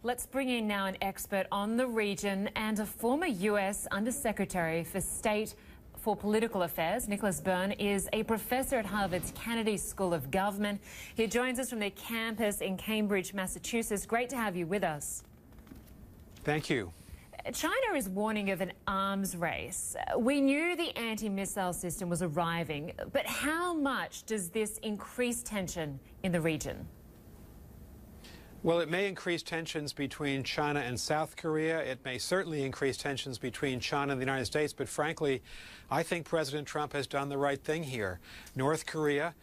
Let's bring in now an expert on the region and a former US Undersecretary for State for Political Affairs. Nicholas Byrne is a professor at Harvard's Kennedy School of Government. He joins us from their campus in Cambridge, Massachusetts. Great to have you with us. Thank you. China is warning of an arms race. We knew the anti-missile system was arriving, but how much does this increase tension in the region? Well, it may increase tensions between China and South Korea. It may certainly increase tensions between China and the United States. But frankly, I think President Trump has done the right thing here. North Korea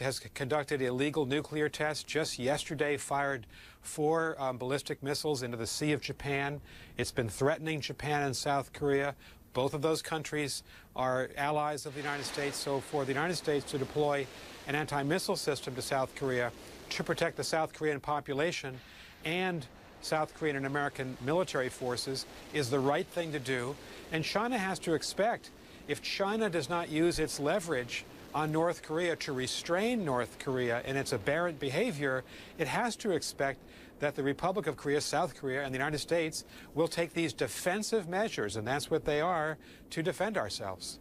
has conducted illegal nuclear tests. Just yesterday fired 4 ballistic missiles into the Sea of Japan. It's been threatening Japan and South Korea. Both of those countries are allies of the United States. So for the United States to deploy an anti-missile system to South Korea to protect the South Korean population and South Korean and American military forces is the right thing to do. And China has to expect, if China does not use its leverage on North Korea to restrain North Korea in its aberrant behavior, it has to expect that the Republic of Korea, South Korea, and the United States will take these defensive measures, and that's what they are, to defend ourselves.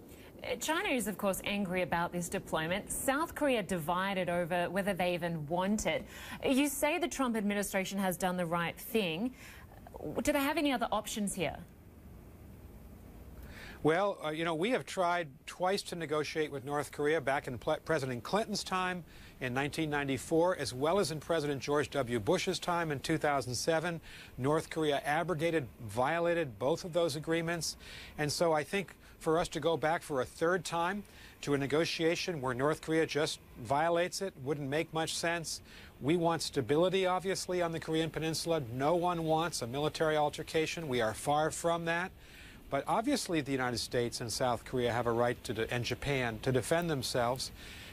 China is, of course, angry about this deployment. South Korea divided over whether they even want it. You say the Trump administration has done the right thing. Do they have any other options here? Well, we have tried twice to negotiate with North Korea back in President Clinton's time in 1994, as well as in President George W. Bush's time in 2007. North Korea violated both of those agreements. And so I think for us to go back for a third time to a negotiation where North Korea just violates it wouldn't make much sense. We want stability, obviously, on the Korean Peninsula. No one wants a military altercation. We are far from that. But obviously the United States and South Korea have a right and Japan to defend themselves.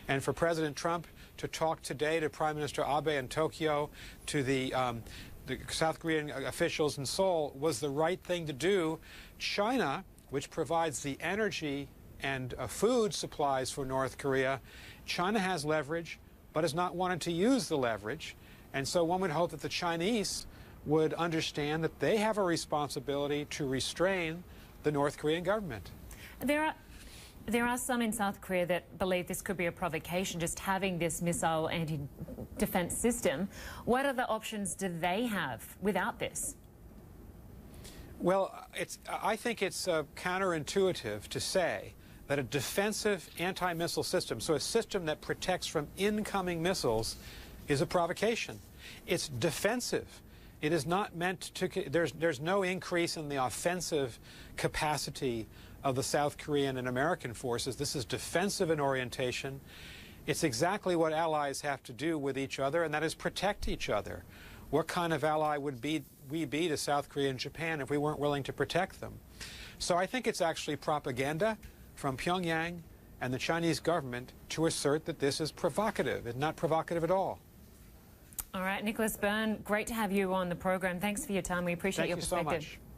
And for President Trump to talk today to Prime Minister Abe in Tokyo, to the South Korean officials in Seoul, was the right thing to do. China, which provides the energy and food supplies for North Korea, China has leverage, but has not wanted to use the leverage. And so one would hope that the Chinese would understand that they have a responsibility to restrain the North Korean government. There are some in South Korea that believe this could be a provocation, just having this missile anti-defense system. What other options do they have without this? Well, I think it's counterintuitive to say that a defensive anti-missile system, so a system that protects from incoming missiles, is a provocation. It's defensive. It is not meant to, there's no increase in the offensive capacity of the South Korean and American forces. This is defensive in orientation. It's exactly what allies have to do with each other, and that is protect each other. What kind of ally would we be to South Korea and Japan if we weren't willing to protect them? So I think it's actually propaganda from Pyongyang and the Chinese government to assert that this is provocative. It's not provocative at all. All right, Nicholas Byrne, great to have you on the program. Thanks for your time. We appreciate your perspective. Thank you so much.